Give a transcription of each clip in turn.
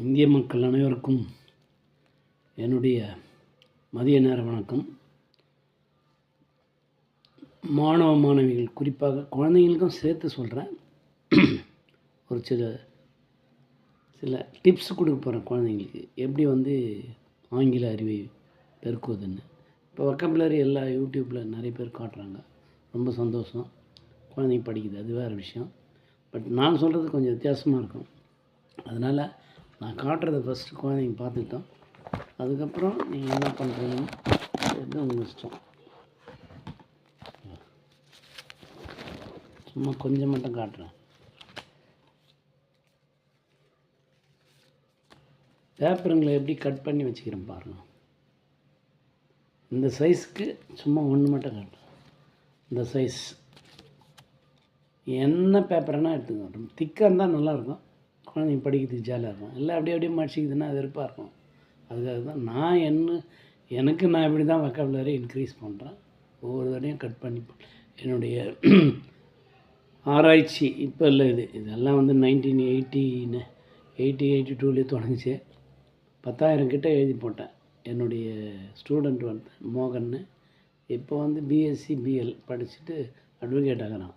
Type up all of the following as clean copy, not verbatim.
இந்திய மக்கள் அனைவருக்கும் என்னுடைய மதிய நேர வணக்கம். மாணவ மாணவிகள் குறிப்பாக குழந்தைங்களுக்கும் சேர்த்து சொல்கிறேன். ஒரு சில டிப்ஸ் கொடுக்க போகிறேன் குழந்தைங்களுக்கு, எப்படி ஆங்கில அறிவை பெருக்குவதுன்னு. இப்போ வொக்காபுலரி எல்லா யூடியூப்பில் நிறைய பேர் காட்டுறாங்க, ரொம்ப சந்தோஷம். குழந்தைங்க படிக்குது, அது வேறு விஷயம். பட் நான் சொல்கிறது கொஞ்சம் வித்தியாசமாக இருக்கும். அதனால் நான் காட்டுறதை ஃபஸ்ட்டு குழந்தைங்க பார்த்துக்கிட்டோம், அதுக்கப்புறம் நீங்கள் என்ன பண்ணுறீங்கன்னு உங்கள் இஷ்டம். சும்மா கொஞ்சம் மட்டும் காட்டுறேன். பேப்பருங்களை எப்படி கட் பண்ணி வச்சுக்கிறேன் பாருங்கள். இந்த சைஸ்க்கு சும்மா ஒன்று மட்டும் காட்டுறேன். இந்த சைஸ் என்ன பேப்பர்னால் எடுத்துக்கோ. திக்காக இருந்தால் நல்லாயிருக்கும், குழந்தைங்க படிக்கிறதுக்கு ஜாலியாக இருக்கும். இல்லை அப்படியே மடிச்சிக்குதுன்னா வெறுப்பாக இருக்கும். அதுக்காக தான் நான் இப்படி தான் வொக்காபுலரி இன்க்ரீஸ் பண்ணுறேன். ஒவ்வொரு தடையும் கட் பண்ணி என்னுடைய ஆராய்ச்சி இப்போ இல்லை, இதெல்லாம் 1982 தொடங்கிச்சு. 10,000 கிட்ட எழுதி போட்டேன். என்னுடைய ஸ்டூடெண்ட் மோகன்னு இப்போ பிஎஸ்சி பிஎல் படிச்சுட்டு அட்வொகேட் ஆகிறான்.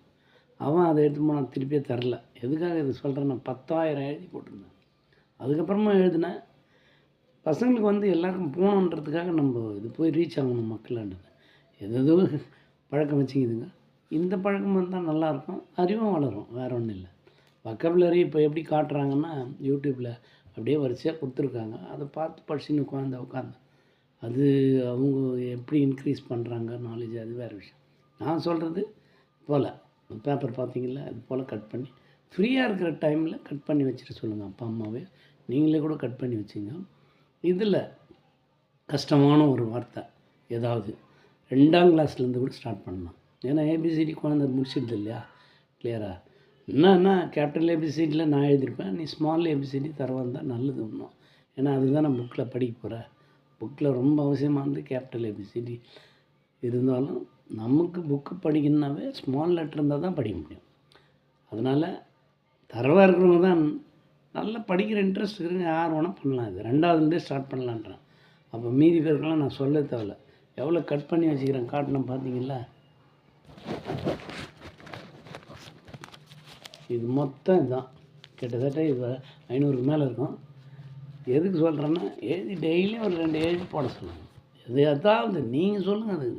அவன் அதை எடுத்து நான் திருப்பியே தரல. எதுக்காக இது சொல்கிறேன்னா, 10,000 எழுதி போட்டிருந்தேன். அதுக்கப்புறமா எழுதினேன். பசங்களுக்கு எல்லாருக்கும் போகணுன்றதுக்காக நம்ம இது போய் ரீச் ஆகணும் மக்களாண்டது. எதோ பழக்கம் வச்சுக்கிதுங்க. இந்த பழக்கம் வந்தால் நல்லாயிருக்கும், அறிவும் வளரும், வேறு ஒன்றும் இல்லை. வொக்காபுலரி இப்போ எப்படி காட்டுறாங்கன்னா, யூடியூப்பில் அப்படியே வரிசையாக கொடுத்துருக்காங்க. அதை பார்த்து படிச்சுன்னு உட்காந்து அது அவங்க எப்படி இன்க்ரீஸ் பண்ணுறாங்க நாலேஜ், அது வேறு விஷயம். நான் சொல்கிறது போல் பேப்பர் பார்த்தீங்களா, அது போல் கட் பண்ணி ஃப்ரீயாக இருக்கிற டைமில் கட் பண்ணி வச்சுட்டு சொல்லுங்கள். அப்பா அம்மாவே நீங்களே கூட கட் பண்ணி வச்சுங்க. இதில் கஷ்டமான ஒரு வார்த்தை ஏதாவது 2ஆம் கிளாஸ்லேருந்து கூட ஸ்டார்ட் பண்ணலாம். ஏன்னா ஏபிசிடி குழந்தை முடிச்சிடுது இல்லையா கிளியராக. என்னன்னா கேபிட்டல் ஏபிசிடியில் நான் எழுதியிருப்பேன், நீ ஸ்மால் ஏபிசிடி தரவாந்தான் நல்லது இன்னும். ஏன்னா அதுதான் நான் புக்கில் படிக்க போகிறேன். புக்கில் ரொம்ப அவசியமாக கேபிட்டல் ஏபிசிடி இருந்தாலும் நமக்கு புக்கு படிக்கணுன்னாவே ஸ்மால் லெட்டர் இருந்தால் தான் படிக்க முடியும். அதனால் தரவாக இருக்கிறவங்க தான் நல்லா படிக்கிற இன்ட்ரெஸ்ட் இருக்குங்க, யார் வேணால் பண்ணலாம். இது 2ஆவதுலேருந்தே ஸ்டார்ட் பண்ணலான்றேன். அப்போ மீதி பேருக்கெல்லாம் நான் சொல்ல தேவையில்ல. எவ்வளோ கட் பண்ணி வச்சுக்கிறேன் காட்டணும் பார்த்தீங்களா. இது மொத்தம் இதுதான், கிட்டத்தட்ட இது 500க்கு மேலே இருக்கும். எதுக்கு சொல்கிறேன்னா, டெய்லியும் ஒரு 2 எழுதி போட சொல்லுங்கள். எதாவது நீங்கள் சொல்லுங்கள். அது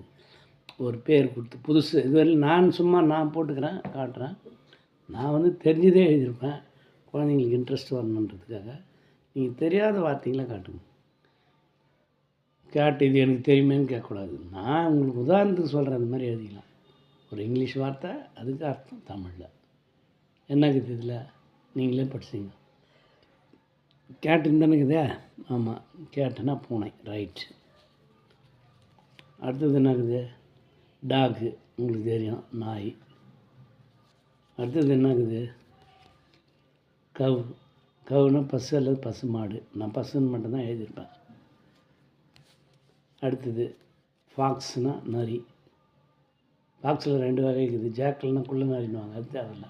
ஒரு பேர் கொடுத்து புதுசு இதுவரையும் நான் போட்டுக்கிறேன், காட்டுறேன். நான் தெரிஞ்சதே எழுதியிருப்பேன், குழந்தைங்களுக்கு இன்ட்ரெஸ்ட் வரணுன்றதுக்காக. நீங்கள் தெரியாத வார்த்தைகளை காட்டுங்க. இது எனக்கு தெரியுமேன்னு கேட்கக்கூடாது. நான் உங்களுக்கு உதாரணத்துக்கு சொல்கிறேன், அந்த மாதிரி எழுதிக்கலாம். ஒரு இங்கிலீஷ் வார்த்தை, அதுக்கு அர்த்தம் தமிழில் என்னக்குது, இதில் நீங்களே படிச்சிங்க. கேட்டுன்னு தானேக்குதே, ஆமாம், கேட்டுன்னா பூனை, ரைட். அடுத்தது என்னக்குது, டாகு, உங்களுக்கு தெரியும், நாய். அடுத்தது என்னக்குது, கவுனா பசு அல்லது பசு மாடு. நான் பசுன்னு மட்டும்தான் எழுதியிருப்பேன். அடுத்தது ஃபாக்ஸ்னா நரி. ஃபாக்ஸில் 2 வகை இருக்குது, ஜாக்கல்னா குள்ள நரின்னுவாங்க. அது தேவையில்ல,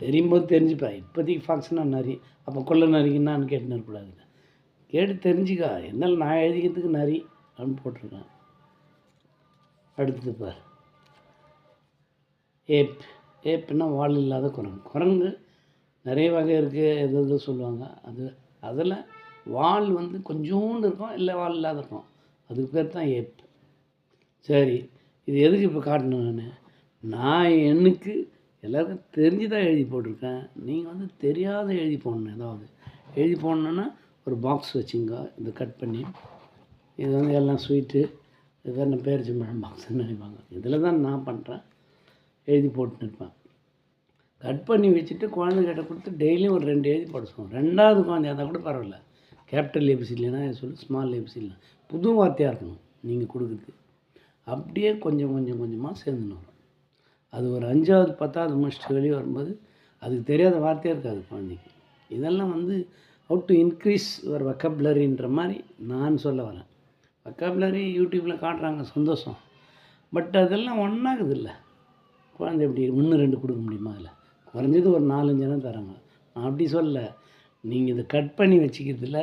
தெரியும்போது தெரிஞ்சுப்பேன். இப்போதைக்கு ஃபாக்ஸ்னால் நரி, அப்போ கொள்ள நரிக்குன்னான்னு கேட்டுன்னு இருக்கக்கூடாது. கேட்டு தெரிஞ்சுக்கா. இருந்தாலும் நான் எழுதிக்கிறதுக்கு நரி அப்படின்னு போட்டிருக்கேன். அடுத்தது பார், ஏப்புன்னா வால் இல்லாத குரங்கு நிறைய வகை இருக்குது, எது சொல்லுவாங்க. அதில் வால் கொஞ்சோண்டு இருக்கும், இல்லை வால் இல்லாத இருக்கும், அதுக்கு பேர் தான் ஏப். சரி, இது எதுக்கு இப்போ காட்டணும்? நான் எனக்கு எல்லாருக்கும் தெரிஞ்சு தான் எழுதி போட்டிருக்கேன். நீங்கள் தெரியாத எழுதி போடணும். ஏதாவது எழுதி போடணுன்னா ஒரு பாக்ஸ் வச்சுங்க, இதை கட் பண்ணி. இது எல்லாம் ஸ்வீட்டு, இது வேறு பேரிச்சம்பழம் பாக்ஸ்ன்னு நினைப்பாங்க. இதில் தான் நான் பண்ணுறேன், எழுதி போட்டுன்னு இருப்பேன். கட் பண்ணி வச்சுட்டு குழந்தைகிட்ட கொடுத்து டெய்லியும் ஒரு 2 எழுதி போட சொல்லுவோம். 2ஆவது குழந்தையாக இருந்தால் கூட பரவாயில்ல, கேபிட்டல் ஏபிசிடிலனா சொல்லி ஸ்மால் ஏபிசிடிலாம் புது வார்த்தையாக இருக்கணும் நீங்கள் கொடுக்குறது. அப்படியே கொஞ்சமாக சேர்ந்துன்னு வரும். அது ஒரு 5ஆவது 10ஆவது முடிச்சுட்டு வெளியே வரும்போது அதுக்கு தெரியாத வார்த்தையாக இருக்காது குழந்தைக்கு. இதெல்லாம் ஹவு டு இன்க்ரீஸ் ஒரு வொக்காபுலரின்ற மாதிரி நான் சொல்ல வரேன். வொக்காபுலரி யூடியூப்பில் காட்டுறாங்க, சந்தோஷம். பட் அதெல்லாம் ஒன்றாகுது இல்லை. குழந்தை எப்படி 1 2 கொடுக்க முடியுமா? அதில் குறைஞ்சது ஒரு 4 5 தராங்க. நான் அப்படி சொல்ல, நீங்கள் இதை கட் பண்ணி வச்சுக்கிறதுல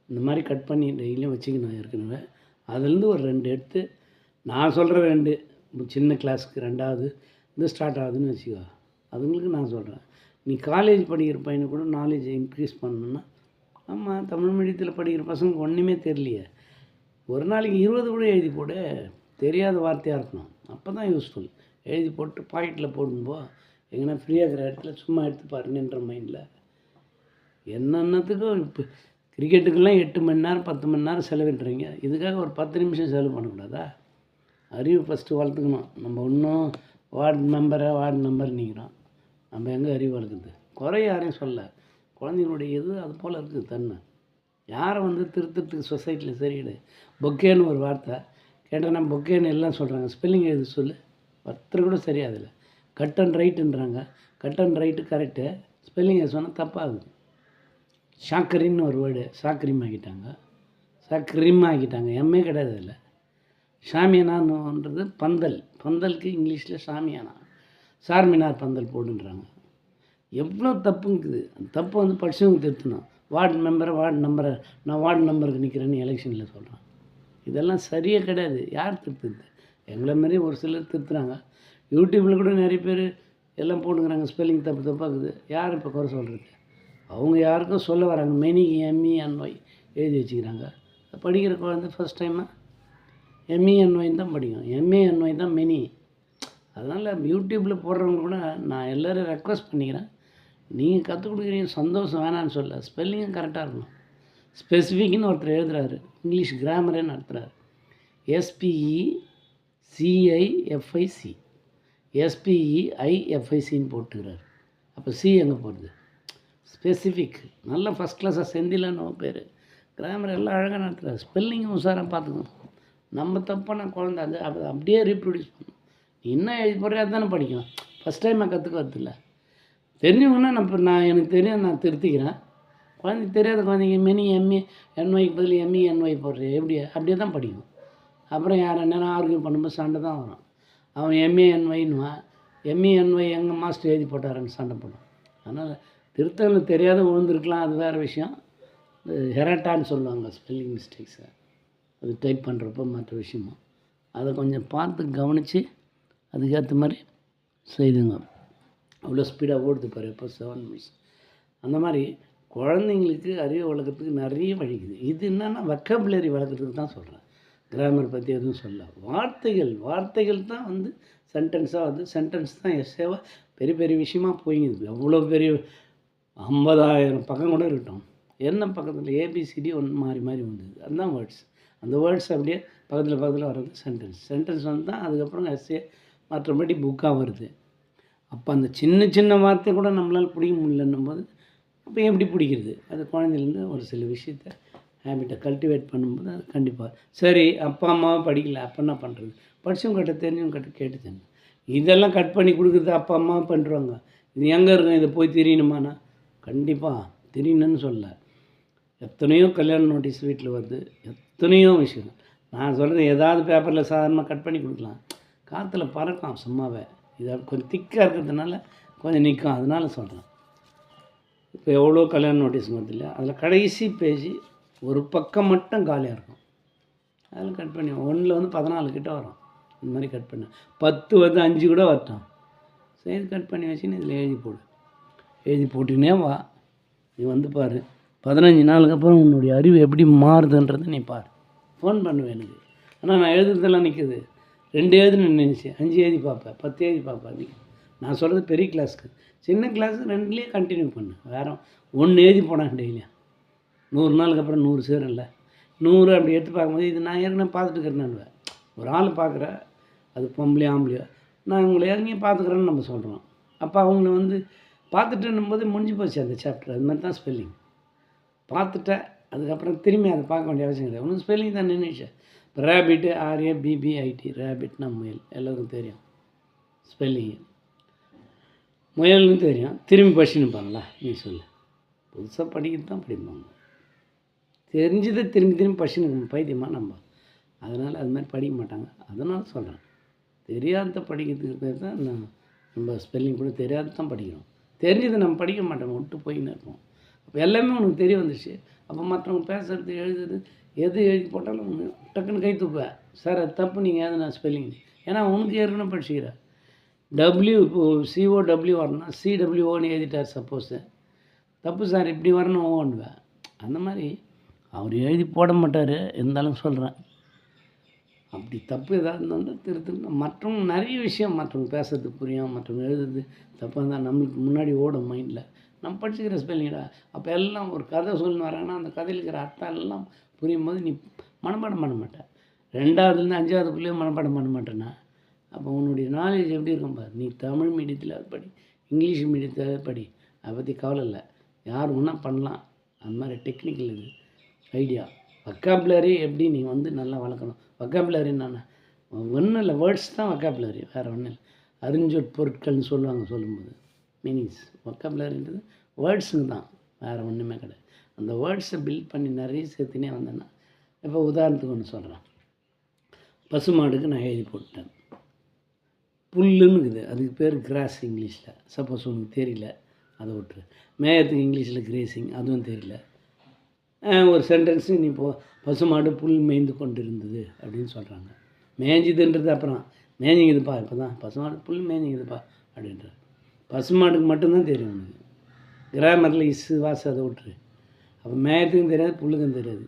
இந்த மாதிரி கட் பண்ணி டெய்லியும் வச்சுக்கணும் ஏற்கனவே. அதுலேருந்து ஒரு 2 எடுத்து நான் சொல்கிற 2 சின்ன கிளாஸுக்கு 2வது இது ஸ்டார்ட் ஆகுதுன்னு வச்சுக்கோ. அதுங்களுக்கு நான் சொல்கிறேன், நீ காலேஜ் படிக்கிற பையனை கூட நாலேஜ் இன்க்ரீஸ் பண்ணணுன்னா, ஆமாம் தமிழ் மீடியத்தில் படிக்கிற பசங்களுக்கு ஒன்றுமே தெரியலையே, ஒரு நாளைக்கு 20 கூட எழுதி போடு. தெரியாத வார்த்தையாக இருக்கணும், அப்போ தான் யூஸ்ஃபுல். எழுதி போட்டு பாக்கெட்டில் போடும்போ எங்கன்னா ஃப்ரீயாக இருக்கிற இடத்துல சும்மா எடுத்து பாருங்கன்ற மைண்டில். என்னென்னத்துக்கும் இப்போ கிரிக்கெட்டுக்கெல்லாம் 8 மணி நேரம் 10 மணி நேரம் செலவிடுறீங்க, இதுக்காக ஒரு 10 நிமிஷம் செலவு பண்ணக்கூடாதா? அறிவு ஃபஸ்ட்டு வளர்த்துக்கணும். நம்ம இன்னும் வார்டு நம்பர் நிற்கிறோம். நம்ம எங்கே அறிவு வளர்க்குறது? குறை யாரையும் சொல்ல, குழந்தைங்களுடைய இது அது போல் இருக்குது தன்மை. யாரை வந்து திருத்தத்துக்கு சொசைட்டியில் சரியிடு. பொக்கேன்னு ஒரு வார்த்தை கேட்டேன்னா பொக்கேன்னு எல்லாம் சொல்கிறாங்க, ஸ்பெல்லிங் எழுதி சொல்லு, ஒருத்தர் கூட சரியாதில்லை. கட் அண்ட் ரைட்டுன்றாங்க, cut and right correct, spelling சொன்னால் தப்பாகுது. ஷாக்கரின்னு ஒரு வேர்டு சாக்கரிம் ஆக்கிட்டாங்க, எம்ஏ கிடையாது அதில். ஷாமியானான்றது பந்தலுக்கு இங்கிலீஷில் ஷாமியானா, சார்மினார் பந்தல் போடுன்றாங்க. எவ்வளோ தப்புங்குது. அந்த தப்பு வந்து படித்தவங்க திருத்தணும். வார்டு நம்பரை நான் வார்டு நம்பருக்கு நிற்கிறேன்னு எலெக்ஷனில் சொல்கிறேன். இதெல்லாம் சரியே கிடையாது. யார் திருத்துது? எங்களை மாரி ஒரு சிலர் திருத்துறாங்க. யூடியூப்பில் கூட நிறைய பேர் எல்லாம் போட்டுக்கிறாங்க, ஸ்பெல்லிங் தப்பாகுது. யார் இப்போ குறை சொல்கிறது? அவங்க யாருக்கும் சொல்ல வராங்க. மெனிக்கு MENY எழுதி வச்சுக்கிறாங்க. படிக்கிற குழந்தை ஃபஸ்ட் டைமாக MENY தான் படிக்கும். MANY தான் மெனி. அதனால் யூடியூப்பில் போடுறவங்க கூட நான் எல்லோரும் ரெக்வஸ்ட் பண்ணிக்கிறேன், நீங்கள் கற்றுக் கொடுக்குறீங்க சந்தோஷம், வேணான்னு சொல்ல, ஸ்பெல்லிங்கும் கரெக்டாக இருக்கணும். ஸ்பெசிஃபிக்னு ஒருத்தர் எழுதுறாரு, இங்கிலீஷ் கிராமரே நடத்துகிறார். SPECIFICன்னு போட்டுக்கிறார். அப்போ சி எங்கே போடுது? ஸ்பெசிஃபிக். நல்லா ஃபஸ்ட் கிளாஸாக செந்திலான்னு பேர், கிராமர் எல்லாம் அழகாக நடத்துகிறார். ஸ்பெல்லிங்கும் உசாராக பார்த்துக்கணும். நம்ம தப்பான குழந்தை அது அப்படியே ரீப்ரொடியூஸ் பண்ணணும். நீ என்ன எழுதி போடுறியா தானே படிக்கும். ஃபஸ்ட் டைமாக கற்றுக்க வரதில்ல. தெரிஞ்சவங்கன்னா நான் எனக்கு தெரியும், நான் திருத்திக்கிறேன். குழந்தைக்கு தெரியாத குழந்தைங்க MENYக்கு பதில் MENY போடுறேன் எப்படியா? அப்படியே தான் படிக்கும். அப்புறம் யார் என்னென்ன ஆர்கியூ பண்ணும்போது சண்டை தான் வரும். அவன் MANYன்னுவான், MENY எங்கள் மாஸ்டர் எழுதி போட்டாருன்னு சண்டை போடும். அதனால் திருத்தங்கள் தெரியாத விழுந்துருக்கலாம், அது வேறு விஷயம். ஹெரட்டான்னு சொல்லுவாங்க ஸ்பெல்லிங் மிஸ்டேக்ஸை, அது டைப் பண்ணுறப்போ மற்ற விஷயமா. அதை கொஞ்சம் பார்த்து கவனித்து அதுக்கேற்ற மாதிரி செய்துங்க. அவ்வளோ ஸ்பீடாக ஓடுது பாரு இப்போ 7 மினிட்ஸ். அந்த மாதிரி குழந்தைங்களுக்கு அறிவை வளர்க்குறதுக்கு நிறைய வழிக்குது. இது என்னென்னா வெக்கபுலரி வளர்க்குறதுக்கு தான் சொல்கிறேன், கிராமர் பற்றி எதுவும் சொல்ல. வார்த்தைகள் தான் வந்து சென்டென்ஸாக வந்து சென்டென்ஸ் தான் எஸ்ஸேவாக பெரிய பெரிய விஷயமா போயிங்குது. எவ்வளோ பெரிய 50,000 பக்கம் கூட இருக்கட்டும், என்ன பக்கத்தில் ABCD ஒன்று மாறி வந்தது, அதுதான் வேர்ட்ஸ். அந்த வேர்ட்ஸ் அப்படியே பக்கத்தில் வர்றது சென்டென்ஸ் வந்து தான் அதுக்கப்புறம் எஸ்ஏ மற்றபடி புக்காக வருது. அப்போ அந்த சின்ன வார்த்தை கூட நம்மளால் பிடிக்க முடியலன்னும் போது அப்போ எப்படி பிடிக்கிறது? அது குழந்தைலேருந்து ஒரு சில விஷயத்தை ஹேபிட்டை கல்டிவேட் பண்ணும்போது அது கண்டிப்பாக சரி. அப்பா அம்மாவை படிக்கல, அப்போ என்ன பண்ணுறது? படித்தவங்க கிட்ட தெரிஞ்சவங்க கிட்ட கேட்டு தரணும். இதெல்லாம் கட் பண்ணி கொடுக்குறது அப்பா அம்மாவை பண்ணுறாங்க. இது எங்கே இருக்கும்? இதை போய் தெரியணுமாண்ணா? கண்டிப்பாக தெரியணுன்னு சொல்ல. எத்தனையோ கல்யாண நோட்டீஸ் வீட்டில் வருது, எத்தனையோ விஷயம். நான் சொல்கிறது ஏதாவது பேப்பரில் சாதாரணமாக கட் பண்ணி கொடுக்கலாம், காற்றுல பறக்கும் சும்மாவே. இதை கொஞ்சம் திக்காக இருக்கிறதுனால கொஞ்சம் நிற்கும், அதனால சொல்கிறேன். இப்போ எவ்வளோ கல்யாண நோட்டீஸ் வருது இல்லையா, அதில் கடைசி பேஜ் ஒரு பக்கம் மட்டும் காலியாக இருக்கும், அதில் கட் பண்ணி 1 வந்து 14 கிட்ட வரும். இந்த மாதிரி கட் பண்ண 10 வந்து 5 கூட வரட்டும், சரி கட் பண்ணி வச்சுன்னு இதில் எழுதி போட்டுனே வா. நீ வந்து பாரு, 15 நாளுக்கு அப்புறம் உன்னுடைய அறிவு எப்படி மாறுதுன்றதை நீ பாரு. ஃபோன் பண்ணுவேன் எனக்கு. ஆனால் நான் எழுதுறதெல்லாம் நிற்குது, 2 எழுதுன்னு நினச்சி 5 எழுதி பார்ப்பேன், 10 எழுதி பார்ப்பேன். நான் சொல்கிறது பெரிய கிளாஸுக்கு. சின்ன கிளாஸு 2லேயே கண்டினியூ பண்ணு. வேறு 1 எழுதி போனேன் டெய்லியும். 100 நாளுக்கு அப்புறம் 100 சேரல, 100 அப்படி எடுத்து பார்க்கும்போது இது நான் ஏற்கனவே பார்த்துட்டு இருக்கிறேன்னு. ஒரு ஆள் பார்க்குறேன், அது பொம்பளையோ ஆம்பளையோ, நான் உங்களை ஏற்கனவே பார்த்துக்கிறேன்னு நம்ம சொல்கிறோம். அப்போ அவங்கள வந்து பார்த்துட்டுன்னும் போது முடிஞ்சு போச்சு அந்த சாப்டர். அது மாதிரி தான் ஸ்பெல்லிங். பார்த்துட்டேன், அதுக்கப்புறம் திரும்பி அதை பார்க்க வேண்டிய அவசியம் கிடையாது. ஒன்றும் ஸ்பெல்லிங் தான் நின்றுச்சு. இப்போ ரேபிட்டு RABBIT, ரேபிட்னா முயல், எல்லாருக்கும் தெரியும் ஸ்பெல்லிங்கு. முயல்னு தெரியும், திரும்பி படிச்சுன்னுப்பாங்களா? நீ சொல்லு. புதுசாக படிக்கிறது தான் படிப்பாங்க, தெரிஞ்சதை திரும்பி படிச்சுன்னு பைத்தியமாக நம்ம. அதனால் அது மாதிரி படிக்க மாட்டாங்க. அதனால் சொல்கிறேன், தெரியாத படிக்கிறதுக்கு பேர் தான் நம்ம ஸ்பெல்லிங் கூட தெரியாத தான் படிக்கிறோம். தெரிஞ்சதை நம்ம படிக்க மாட்டோம், விட்டு போயின்னு இருப்போம். அப்போ எல்லாமே உனக்கு தெரிய வந்துச்சு. அப்போ மற்றவங்க பேசுகிறது எழுதுறது எது எழுதி போட்டாலும் டக்குன்னு கை தூக்குவேன். சார் அது தப்பு நீங்கள் எழுதுன ஸ்பெல்லிங். ஏன்னா உனக்கு ஏற்கனவே படிச்சுக்கிற. இப்போது COW வரணும்னா CWOன்னு எழுதிட்டார் சப்போஸு. தப்பு சார் இப்படி வரணும் ஓன்னுவேன். அந்த மாதிரி அவர் எழுதி போட மாட்டார், இருந்தாலும் சொல்கிறேன். அப்படி தப்பு ஏதாவது இருந்தால் திருத்தணும். மற்றவங்க நிறைய விஷயம் மற்றவங்க பேசுறது புரியும், மற்றவங்க எழுதுறது தப்பாக இருந்தால் நம்மளுக்கு முன்னாடி ஓடும் மைண்டில். நம்ம படிச்சுக்கிற ஸ்பெல்லிங்கடா. அப்போ எல்லாம் ஒரு கதை சொல்லின்னு வராங்கன்னா அந்த கதையில் இருக்கிற அர்த்தம் எல்லாம் புரியும் போது நீ மனப்பாடம் பண்ண மாட்டேன். 2வதுலேருந்து 5வதுக்குள்ளேயே மனப்பாடம் பண்ண மாட்டேன்னா அப்போ உன்னுடைய நாலேஜ் எப்படி இருக்கும் பாரு. நீ தமிழ் மீடியத்தில் படி, இங்கிலீஷ் மீடியத்தில் படி, அதை பற்றி கவலை இல்லை. யார் ஒன்றா பண்ணலாம். அந்த மாதிரி டெக்னிக்கல் இது ஐடியா. வொக்காபுலரி எப்படி நீ வந்து நல்லா வளர்க்கணும். வொக்காபுலரி என்னென்ன ஒன்றும் இல்லை, வேர்ட்ஸ் தான் வொக்காபுலரி, வேறு ஒன்றும் இல்லை. அறிஞ்சொற் பொருட்கள்னு சொல்லுவாங்க சொல்லும்போது மீனிங்ஸ். வொக்காபுலரின்றது வேர்ட்ஸுங்க தான், வேறு ஒன்றுமே கிடையாது. அந்த வேர்ட்ஸை பில்ட் பண்ணி நிறைய சேர்த்துனே வந்தேன்னா, இப்போ உதாரணத்துக்கு ஒன்று சொல்கிறேன். பசுமாடுக்கு நான் எழுதி போட்டேன். புல்லுன்னு இருக்குது, அதுக்கு பேர் கிராஸ் இங்கிலீஷில். சப்போஸ் உனக்கு தெரியல அதை விட்டுரு. மேயத்துக்கு இங்கிலீஷில் கிரேசிங், அதுவும் தெரியல. ஒரு சென்டென்ஸு நீ பசுமாடு புல் மேய்ந்து கொண்டு இருந்தது அப்படின்னு சொல்கிறாங்க. மேய்ஞ்சிதுன்றது அப்புறம் மேய்ஞ்சிங்குதுப்பா, இப்போ தான் பசுமாடு புல் மேய்ஞ்சிங்குதுப்பா அப்படின்ற. பசுமாடுக்கு மட்டும்தான் தெரியும் உனக்கு. கிராமரில் வாசு அதை விட்டுரு. அப்போ மேயத்துக்கும் தெரியாது, புல்லுக்கும் தெரியாது.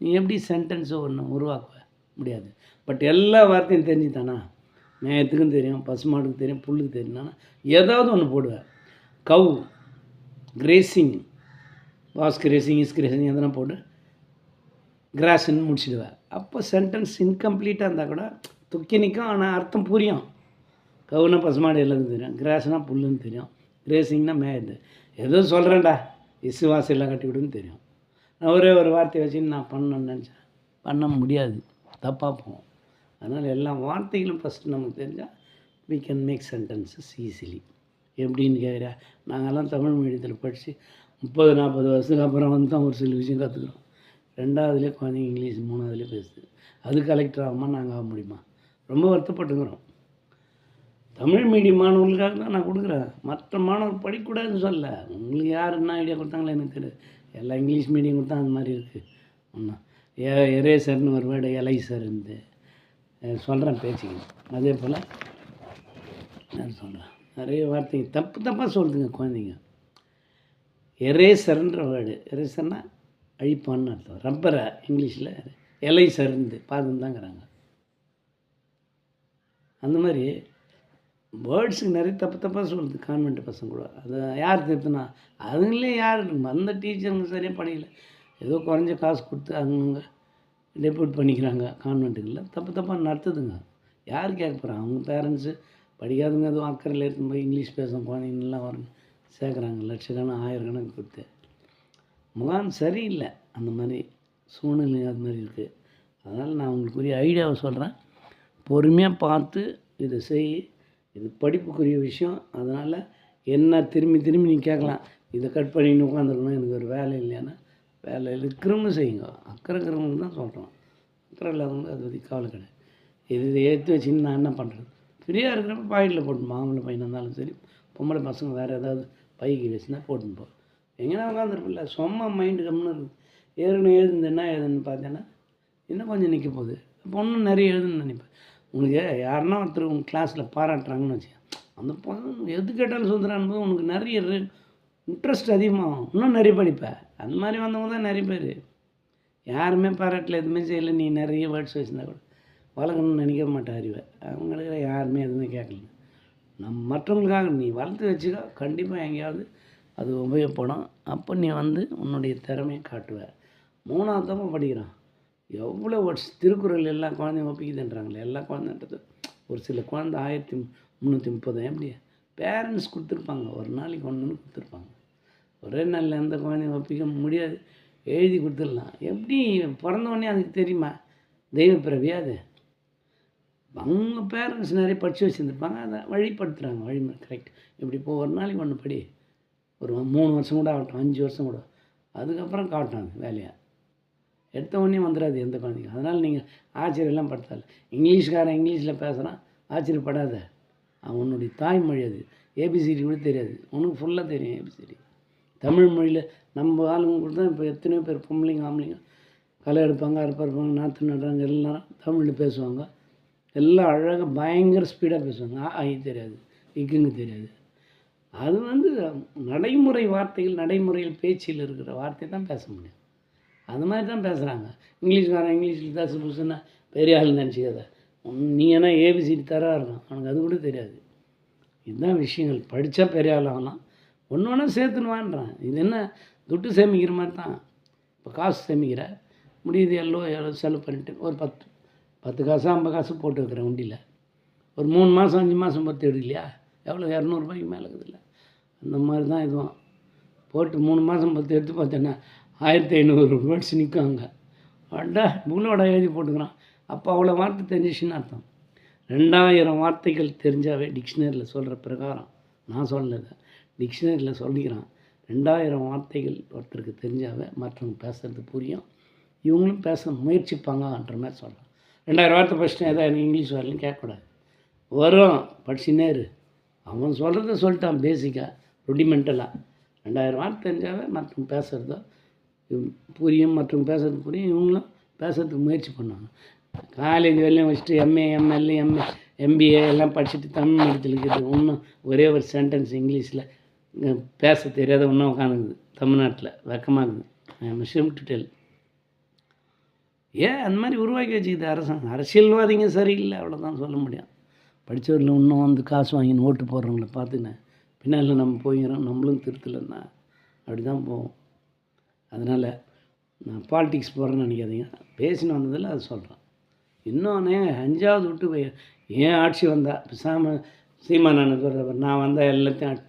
நீ எப்படி சென்டென்ஸை ஒன்று உருவாக்குவ முடியாது. பட் எல்லா வார்த்தையும் தெரிஞ்சுதானா. மேயத்துக்கும் தெரியும், பசுமாடுக்கு தெரியும், புல்லுக்கு தெரியும்னா ஏதாவது ஒன்று போடுவேன். Cow grazing, was grazing, is grazing எதனா போட்டு கிராஸ்ன்னு முடிச்சிடுவேன். அப்போ சென்டென்ஸ் இன்கம்ப்ளீட்டாக இருந்தால் கூட துக்கி நிற்கும், ஆனால் அர்த்தம் புரியும். கவுனா பசுமாடு எல்லாருக்கும் தெரியும், கிராஸ்னால் புல்லுன்னு தெரியும், கிரேசிங்னா மேயது. ஏதோ சொல்கிறேன்டா வாசு எல்லாம் கட்டி விடுன்னு தெரியும். நான் ஒரே ஒரு வார்த்தையை வச்சு நான் பண்ணணும்னு நினச்சேன், பண்ண முடியாது, தப்பாக போகும். அதனால் எல்லா வார்த்தைகளும் ஃபஸ்ட்டு நமக்கு தெரிஞ்சால் we can make sentences easily. எப்படின்னு கேட்குறா. நாங்கள்லாம் தமிழ் மீடியத்தில் படித்து 30-40 வருஷத்துக்கு அப்புறம் வந்து தான் ஒரு சில விஷயம் கற்றுக்குறோம். 2வதுலேயே குழந்தைங்க இங்கிலீஷ், 3வதுலேயே பேசுது. அது கலெக்டர் ஆகுமா, நாங்கள் ஆக முடியுமா? ரொம்ப வருத்தப்பட்டுக்கிறோம். தமிழ் மீடியம் மாணவர்களுக்காக தான் நான் கொடுக்குறேன். மற்ற மாணவர் படிக்கக்கூடாதுன்னு சொல்ல. உங்களுக்கு யார் என்ன ஐடியா கொடுத்தாங்களோ எனக்கு தெரியாது. எல்லாம் இங்கிலீஷ் மீடியம் கொடுத்தா அந்த மாதிரி இருக்குது. ஒன்றும் எரேசர்னு ஒரு வேர்டு எலைசர் இருந்து சொல்கிறேன் பேச்சுக்கணும். அதே போல் நான் சொல்கிறேன், நிறைய வார்த்தைங்க தப்பாக சொல்லுதுங்க குழந்தைங்க. எரேசர்ன்ற வேர்டு, எரேசர்னால் அழிப்பான்னு அர்த்தம். ரப்பரை இங்கிலீஷில் எலைசர்ந்து பாதுந்தாங்கிறாங்க. அந்த மாதிரி வேர்ட்ஸுக்கு நிறைய தப்பாக சொல்லுது கான்வெண்ட் பசங்க கூட. அதை யார் திருத்தினா? அதுங்களே யார் அந்த டீச்சருங்க சரியாக படிக்கல, ஏதோ குறைஞ்ச காசு கொடுத்து அவங்க டெப்யூட் பண்ணிக்கிறாங்க கான்வெண்ட்டுகளில். தப்பாக நடத்துதுங்க. யார் கேட்க போகிறாங்க? அவங்க பேரண்ட்ஸு படிக்காதவங்க எதுவும் அக்கறையில் எடுத்துன்னு போய் இங்கிலீஷ் பேசும் குழந்தைங்கலாம் வரணும் சேர்க்குறாங்க, லட்சக்கணக்கு ஆயிரக்கணக்கு கொடுத்து. முகாம் சரியில்லை, அந்த மாதிரி சூழ்நிலை அது மாதிரி இருக்குது. அதனால் நான் உங்களுக்குரிய ஐடியாவை சொல்கிறேன், பொறுமையாக பார்த்து இதை செய். இது படிப்புக்குரிய விஷயம். அதனால் என்ன திரும்பி நீ கேட்கலாம், இதை கட் பண்ணின்னு உட்காந்துருக்கணும், எனக்கு ஒரு வேலை இல்லையானா வேலை இருக்கிறவங்க செய்யுங்க. அக்கறை இருக்கிறவங்க தான் சொல்கிறோம். அக்கறை இல்லாதவங்க அதை பற்றி கவலை கிடையாது. இதை எடுத்து வச்சுன்னு நான் என்ன பண்ணுறது? ஃப்ரீயாக இருக்கிறப்ப பாக்கெட்டில் போட்டுப்போம். ஆம்பளை பையனாக இருந்தாலும் சரி, பொம்பளை பசங்க வேறு ஏதாவது பைக்கு வச்சுன்னா போட்டுன்னு போ. எங்கன்னா உட்காந்துருப்பில்ல, சும்மா மைண்டு கம்முன்னு இருக்குது. ஏற்கனவே எழுதுந்து என்ன எழுதுன்னு பார்த்தேன்னா இன்னும் கொஞ்சம் நிற்க போகுது. பொண்ணும் நிறைய எழுதுன்னு நினைப்பேன். உனக்கு யாருன்னா ஒருத்தர் உங்கள் கிளாஸில் பாராட்டுறாங்கன்னு வச்சுக்கேன், அந்த பொண்ணு எது கேட்டாலும் சொல்கிறான் போது உனக்கு நிறைய இன்ட்ரெஸ்ட் அதிகமாகும், இன்னும் நிறைய படிப்பேன். அந்த மாதிரி வந்தவங்க தான் நிறைய பேர். யாருமே பாராட்டல, எதுவுமே செய்யலை, நீ நிறைய வேர்ட்ஸ் வச்சுருந்தா கூட வளர்க்கணும்னு நினைக்க மாட்டேன் அறிவை. அவங்களுக்கு யாருமே எதுவுமே கேட்கல. மற்றவங்களுக்காக நீ வளர்த்து வச்சுக்கோ, கண்டிப்பாக எங்கேயாவது அது உபயோகப்படும். அப்போ நீ வந்து உன்னுடைய திறமையை காட்டுவ. 3வது தப்ப படிக்கிறான், எவ்வளோ வேர்ட்ஸ். திருக்குறள் எல்லா குழந்தையும் ஒப்பிக்குதுன்றாங்களே, எல்லா குழந்தைன்றது ஒரு சில குழந்தை 1330 எப்படி பேரண்ட்ஸ் கொடுத்துருப்பாங்க, ஒரு நாளைக்கு ஒன்றுன்னு கொடுத்துருப்பாங்க. ஒரே நாளில் எந்த குழந்தையும் ஒப்பிக்க முடியாது, எழுதி கொடுத்துடலாம். எப்படி பிறந்தவொடனே அதுக்கு தெரியுமா தெய்வ பிறவியா? அது அவங்க பேரண்ட்ஸ் நிறைய படித்து வச்சுருந்துருப்பாங்க, அதை வழிபடுத்துகிறாங்க. வழிமுறை கரெக்ட். இப்படி இப்போ ஒரு நாளைக்கு ஒன்று படி, ஒரு 3 வருஷம் கூட ஆகட்டும், 5 வருஷம் கூட, அதுக்கப்புறம் காட்டும் வேலையாக. எடுத்த உடனே வந்துடாது எந்த குழந்தைங்க. அதனால் நீங்கள் ஆச்சரியெல்லாம் படுத்தாது. இங்கிலீஷ்காரன் இங்கிலீஷில் பேசுகிறான், ஆச்சரியப்படாத. அவனுடைய தாய்மொழி அது. ஏபிசிடி கூட தெரியாது, உனக்கு ஃபுல்லாக தெரியும் ஏபிசிடி. தமிழ் மொழியில் நம்ம ஆளுங்க கூட தான் இப்போ எத்தனையோ பேர் பொம்பளைங்க ஆம்பளைங்க களை எடுப்பாங்க, அறுப்பாங்க, நாற்று நடுறாங்க, எல்லாம் தமிழில் பேசுவாங்க. எல்லாம் அழகாக பயங்கர ஸ்பீடாக பேசுவாங்க. தெரியாது, இக்குங்க தெரியாது. அது வந்து நடைமுறை வார்த்தைகள், நடைமுறையில் பேச்சில் இருக்கிற வார்த்தை தான் பேச முடியும். அது மாதிரி தான் பேசுகிறாங்க. இங்கிலீஷ்காரன் இங்கிலீஷில் பேச புதுசுன்னா பெரிய ஆள் நினச்சிக்காத. நீ ஏன்னா ஏபிசிடி தராக இருக்கும், அவனுக்கு அது கூட தெரியாது. இதுதான் விஷயங்கள். படித்தா பெரிய ஆள் ஆகலாம். ஒன்று ஒன்றா சேர்த்துணுவான்றான். இது என்ன துட்டு சேமிக்கிற மாதிரி தான். இப்போ காசு சேமிக்கிற முடியுது, எவ்வளோ செலவு பண்ணிட்டு ஒரு 10 காசு 50 காசு போட்டு வைக்கிறேன் வண்டியில். ஒரு 3 மாதம் 5 மாதம் பத்து எடுக்கலையா, எவ்வளோ 200 மேலே இருக்குதுல்ல. அந்த மாதிரி தான் இதுவும் போட்டு 3 மாதம் 10 எடுத்து பார்த்தேன்னா 1500 வேர்ட்ஸ் நிற்கும் அங்கே. அடா புல்லோட எழுதி போட்டுக்கிறான். அப்போ அவ்வளோ வார்த்தை தெரிஞ்சிச்சுன்னு அர்த்தம். 2000 வார்த்தைகள் தெரிஞ்சாவே டிக்ஷனரியில் சொல்கிற பிரகாரம், நான் சொல்லலை, டிக்ஷனரியில் சொல்லிக்கிறான். 2000 வார்த்தைகள் ஒருத்தருக்கு தெரிஞ்சாவே மற்றவங்க பேசுகிறது புரியும், இவங்களும் பேச முயற்சிப்பாங்கன்ற மாதிரி சொல்கிறான். 2000 வார்த்தை படிச்சுட்டேன், எதாவது இங்கிலீஷ் வரலன்னு கேட்கக்கூடாது. வரும், படிச்சுன்னே இரு. அவன் சொல்கிறத சொல்லிட்டான் பேசிக்காக, ருடிமெண்டலாக. 2000 வார்த்தை தெரிஞ்சாவே மற்றவங்க பேசுகிறதோ புரியும், மற்றவங்க பேசுறது புரியும், இவங்களும் பேசுறதுக்கு முயற்சி பண்ணுவாங்க. காலேஜ் வெளியும் வச்சுட்டு எம்ஏ எம்எல்ஏ எம்பிஏ எல்லாம் படிச்சுட்டு தமிழ் மீடியத்தில் இருக்கிறது இன்னும் ஒரே ஒரு சென்டென்ஸ் இங்கிலீஷில் பேச தெரியாத இன்னும் உட்காந்துக்குது தமிழ்நாட்டில். வெக்கமாக இருக்குது. I am ashamed to tell. ஏன் அந்த மாதிரி உருவாக்கி வச்சுக்கிது அரசாங்கம்? அரசியல்வாதிங்க சரியில்லை, அவ்வளோதான் சொல்ல முடியும். படித்தவரில் இன்னும் வந்து காசு வாங்கின்னு ஓட்டு போடுறவங்கள பார்த்துன்னு பின்னால் நம்ம போய்க்கிறோம், நம்மளும் திருத்தலைன்னா அப்படி தான் போவோம். அதனால் நான் பாலிட்டிக்ஸ் போகிறேன்னு நினைக்காதீங்க. பேசின்னு வந்ததில் அது சொல்கிறேன். இன்னொன்று 5வது விட்டு ஏன் ஆட்சி வந்தால் பேசாமல் சீமானு சொல்கிறவர் நான் வந்தால் எல்லாத்தையும்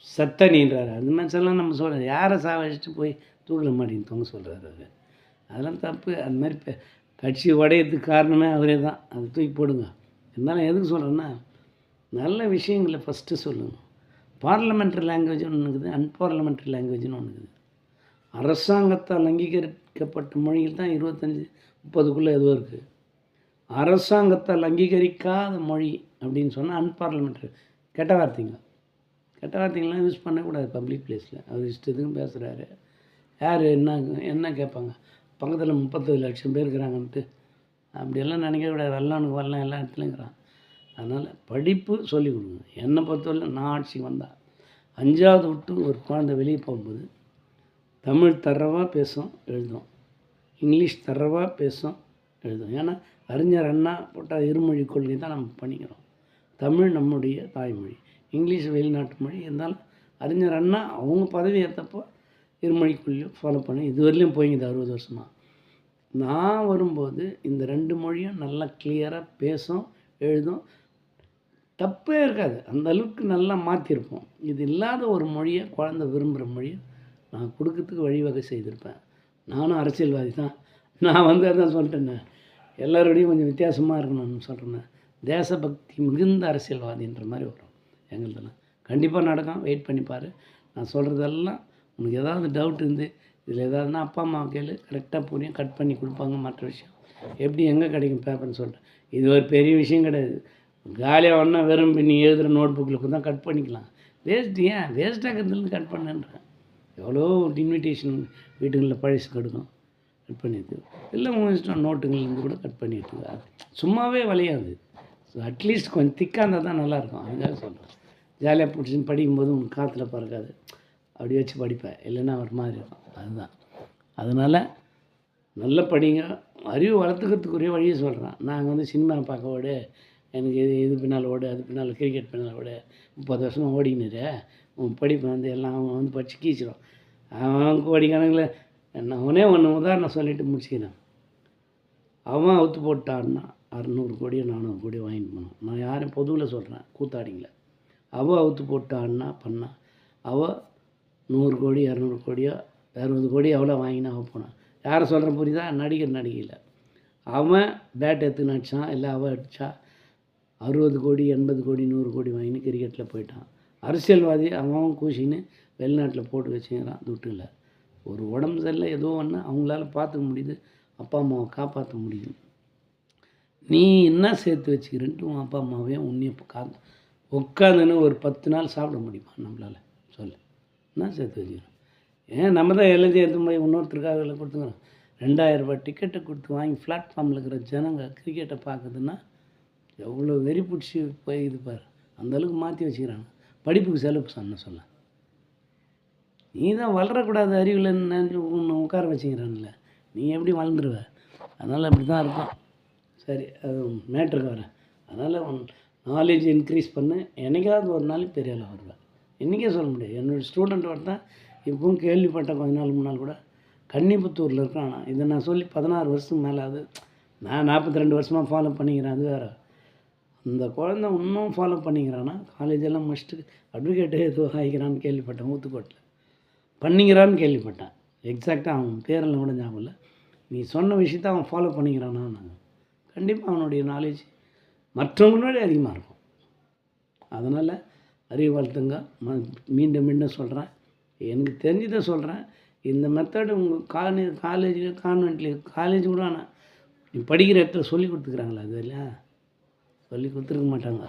சத்த நீன்றாரு. அது மாதிரிலாம் நம்ம சொல்கிறோம். யாரை சாவடிச்சுட்டு போய் தூக்கில் மாட்டின்னு தொங்க சொல்கிறாரு அவர். அதெல்லாம் தப்பு. அது மாதிரி கட்சி உடையறதுக்கு காரணமே அவரே தான். அதை தூக்கி போடுங்க. இருந்தாலும் எதுக்கு சொல்கிறேன்னா, நல்ல விஷயங்களை ஃபஸ்ட்டு சொல்லுங்கள். பார்லமெண்ட்ரி லாங்குவேஜ்னு ஒன்று இருக்குது, அன்பார்லமெண்ட்ரி லாங்குவேஜ்னு ஒன்று இருக்குது. அரசாங்கத்தால் அங்கீகரிக்கப்பட்ட மொழியில் தான் 25-30க்குள்ளே எதுவும் இருக்குது. அரசாங்கத்தால் அங்கீகரிக்காத மொழி அப்படின்னு சொன்னால் அன்பார்லமெண்ட்ரி. கெட்ட வார்த்தைங்களாம் யூஸ் பண்ணக்கூடாது பப்ளிக் பிளேஸில். அவர் இஷ்டத்துக்கும் பேசுகிறாரு. யார் என்ன கேட்பாங்க? பக்கத்தில் 30 லட்சம் பேர் இருக்கிறாங்கன்ட்டு அப்படியெல்லாம் நினைக்கக்கூடாது. வெள்ளானுக்கு வரலாம், எல்லா இடத்துலையும் இருக்கிறான். அதனால் படிப்பு சொல்லிக் கொடுங்க. என்னை பொறுத்தவரை நான் ஆட்சிக்கு வந்தால் 5வது விட்டு ஒரு குழந்தை வெளியே போகும்போது தமிழ் தரவாக பேசும், எழுதும். இங்கிலீஷ் தரவாக பேசும், எழுதும். ஏன்னா அறிஞர் அண்ணா போட்டால் இருமொழி கொள்கை தான் நம்ம பண்ணிக்கிறோம். தமிழ் நம்முடைய தாய்மொழி, இங்கிலீஷ் வெளிநாட்டு மொழி. இருந்தாலும் அறிஞர் அண்ணா அவங்க பதவி ஏற்றப்போ இருமொழி கொள்கையை ஃபாலோ பண்ணி இதுவரையிலையும் போய்ங்குது 60 வருஷமாக. நான் வரும்போது இந்த 2 மொழியும் நல்லா கிளியராக பேசும், எழுதும். தப்பே இருக்காது. அந்த அளவுக்கு நல்லா மாற்றிருப்போம். இது இல்லாத ஒரு மொழியை, குழந்தை விரும்புகிற மொழியை நான் கொடுக்கறதுக்கு வழிவகை செய்திருப்பேன். நானும் அரசியல்வாதி தான். நான் வந்து அதான் சொல்லிட்டேன்னே, எல்லோரோடையும் கொஞ்சம் வித்தியாசமாக இருக்கணும்னு சொல்கிறேன்னே. தேசபக்தி மிகுந்த அரசியல்வாதின்ற மாதிரி வரும் எங்களுதெல்லாம். கண்டிப்பாக நடக்கும். வெயிட் பண்ணி பாரு. நான் சொல்கிறதெல்லாம் உனக்கு ஏதாவது டவுட் இருந்து இதில் ஏதாவதுனா அப்பா அம்மா கேளு, கரெக்டாக புரியும், கட் பண்ணி கொடுப்பாங்க. மற்ற விஷயம் எப்படி எங்கே கிடைக்கும் பேப்பர்னு சொல்லிட்டு இது ஒரு பெரிய விஷயம் கிடையாது. காலியாக ஒன்றா வெறும் நீ எழுதுகிற நோட் புக்கில் தான் கட் பண்ணிக்கலாம். ஏன் வேஸ்ட்டாகிறதுலேருந்து கட் பண்ணுன்றேன். எவ்வளோ இன்விடேஷன் வீட்டுங்களில் பழசு கெடுக்கும், கட் பண்ணிட்டு இல்லை உங்கள் இஷ்டம். நோட்டுங்கள்லேருந்து கூட கட் பண்ணிட்டு அது சும்மாவே விளையாது. ஸோ அட்லீஸ்ட் கொஞ்சம் திக்காக இருந்தால் தான் நல்லாயிருக்கும். அதுக்காக சொல்கிறேன். ஜாலியாக பிடிச்சின்னு படிக்கும்போது உனக்கு காற்றுல பறக்காது. அப்படி வச்சு படிப்பேன், இல்லைன்னா ஒரு மாதிரி இருக்கும். அதுதான். அதனால் நல்லா படிங்க. அறிவு வளர்த்துக்கிறதுக்குரிய வழியை சொல்கிறேன். நாங்கள் வந்து சினிமா பார்க்க ஓடு, எனக்கு இது பின்னால் ஓடு, அது பின்னால் கிரிக்கெட் பின்னால் ஓடு, 30 வருஷமாக ஓடிக்கினுரு, உன் படிப்பை வந்து எல்லாம் அவன் வந்து படித்து கீச்சிடும். அவன் கோடி கணக்கில் நான் ஒன்று உதாரணம் சொல்லிவிட்டு முடிச்சுக்கிறேன். அவன் அவுத்து போட்டான்னா 600 கோடியோ 400 கோடியோ வாங்கிட்டு போனான். நான் யாரும் பொதுவில் சொல்கிறேன், கூத்தாடிங்கள. அவள் அவுத்து போட்டான்னா பண்ணா, அவள் 100 கோடி 200 கோடியோ 60 கோடி எவ்வளோ வாங்கினா அவள் போனான். யாரை சொல்கிறேன் புரியுதா? நடிகையில் அவன் பேட் எடுத்து நடித்தான், இல்லை அவள் அடித்தா 60 கோடி 80 கோடி 100 கோடி வாங்கின்னு கிரிக்கெட்டில் போயிட்டான். அரசியல்வாதி அவன் கூசின்னு வெளிநாட்டில் போட்டு வச்சுக்கிறான் துட்டில். ஒரு உடம்பு சரியில்லை ஏதோ ஒன்று அவங்களால பார்த்துக்க முடியுது, அப்பா அம்மாவை காப்பாற்ற முடியுது. நீ என்ன சேர்த்து வச்சுக்கிறன்ட்டு உன் அப்பா அம்மாவையும் உன்னையும் உட்காந்துன்னு ஒரு 10 நாள் சாப்பிட முடியுமா நம்மளால்? சொல்லு. என்ன சேர்த்து வச்சுக்கிறோம்? ஏன் நம்ம தான் எழுதி எடுத்து போய் இன்னொருத்தருக்காக இல்லை கொடுத்துக்கிறோம். 2000 ரூபாய் டிக்கெட்டை கொடுத்து வாங்கி பிளாட்ஃபார்மில் இருக்கிற ஜனங்க கிரிக்கெட்டை பார்க்குதுன்னா எவ்வளோ வெறி பிடிச்சி போய் இது பாரு, அந்தளவுக்கு மாற்றி வச்சுக்கிறாங்க. படிப்புக்கு செலவு சொன்ன சொல்ல, நீ தான் வளரக்கூடாது அறிவில்லைன்னு நினச்சி உன்னை உட்கார வச்சுக்கிறான்ல, நீ எப்படி வளர்ந்துருவ? அதனால் அப்படி தான் இருக்கும். சரி, அது மேட்ருக்கு வரேன். அதனால் நாலேஜ் இன்க்ரீஸ் பண்ணு, என்னைக்காவது ஒரு நாள் பெரிய ஆளாக வருவேன். இன்றைக்கே சொல்ல முடியாது. என்னோடய ஸ்டூடெண்ட் ஒருத்தன் இப்பவும் கேள்விப்பட்டேன் கொஞ்ச நாள் முன்னால் கூட, கன்னிபுத்தூரில் இருக்கான். இதை நான் சொல்லி 16 வருஷத்துக்கு மேலே ஆகுது. நான் 42 வருஷமாக ஃபாலோ பண்ணிக்கிறேன், அது வேறு. அந்த குழந்தை இன்னும் ஃபாலோ பண்ணிக்கிறான்னா, காலேஜெல்லாம் முடிச்சுட்டு அட்வொகேட்டு ஏதோ ஆகிக்கிறான்னு கேள்விப்பட்டேன். ஊத்துக்கோட்டில் பண்ணிக்கிறான்னு கேள்விப்பட்டேன். எக்ஸாக்டாக அவன் பேரெல்லாம் கூட ஞாபகம் இல்லை. நீ சொன்ன விஷயத்த அவன் ஃபாலோ பண்ணிக்கிறானா? நாங்கள் கண்டிப்பாக அவனுடைய நாலேஜ் மற்றவங்களோட அதிகமாக இருக்கும். அதனால் அறிவு வளர்த்துங்க. மீண்டும் மீண்டும் சொல்கிறேன், எனக்கு தெரிஞ்சதை சொல்கிறேன். இந்த மெத்தடு உங்கள் காலேஜில் கான்வென்ட்லேயும் காலேஜ் கூட ஆனால் நீ படிக்கிற இடத்துல சொல்லி கொடுத்துக்குறாங்களா? அது இல்லையா, சொல்லி கொடுத்துருக்க மாட்டாங்க.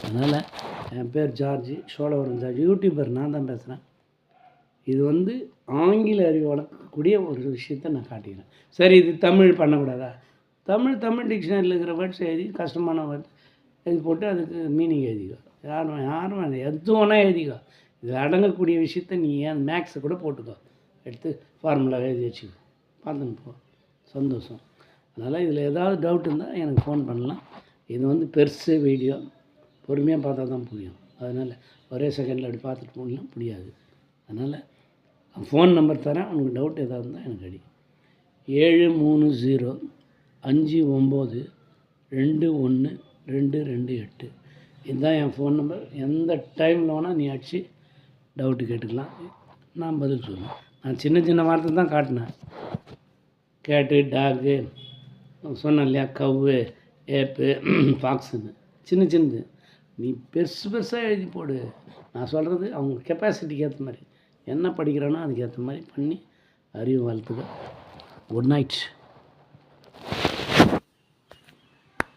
அதனால் என் பேர் ஜார்ஜி, சோழவரம் ஜார்ஜி, யூடியூபர் நான் தான் பேசுகிறேன். இது வந்து ஆங்கில அறிவு வளர்க்கக்கூடிய ஒரு விஷயத்தை நான் காட்டிக்கிறேன். சரி, இது தமிழ் பண்ணக்கூடாதா? தமிழ் டிக்ஷனரியில் இருக்கிற வேர்ட்ஸ் எழுதி, கஷ்டமான வேர்ட்ஸ் எழுதி போட்டு அதுக்கு மீனிங் எழுதிக்கோ. யாரும் எதுவும் வேணால் எழுதிக்கோ. இதில் அடங்கக்கூடிய விஷயத்த நீ ஏன் மேக்ஸை கூட போட்டுக்கோ, எடுத்து ஃபார்முலா எழுதி வச்சுக்கோ, பார்த்துன்னு போ, சந்தோஷம். அதனால் இதில் ஏதாவது டவுட் இருந்தால் எனக்கு ஃபோன் பண்ணலாம். இது வந்து பெருசு வீடியோ, பொறுமையாக பார்த்தா தான் புரியும். அதனால் ஒரே செகண்டில் அப்படி பார்த்துட்டு போகலாம் முடியாது. அதனால் ஃபோன் நம்பர் தரேன், உனக்கு டவுட் எதாவது இருந்தால் எனக்கு அடி. 73059212228. இதுதான் என் ஃபோன் நம்பர். எந்த டைமில் வேணால் நீ அடித்து டவுட்டு கேட்டுக்கலாம், நான் பதில் சொல்லுவேன். நான் சின்ன வார்த்தை தான் காட்டினேன். கேட்டு, டாகு சொன்னேன் இல்லையா, கவ்வு, ஏப்பு, ஃபாக்ஸுன்னு சின்னது. நீ பெருசாக எழுதி போடு. நான் சொல்கிறது அவங்க கெப்பாசிட்டிக்கு ஏற்ற மாதிரி, என்ன படிக்கிறானோ அதுக்கு ஏற்ற மாதிரி பண்ணி அறிவு வளர்த்துக்க. Good night.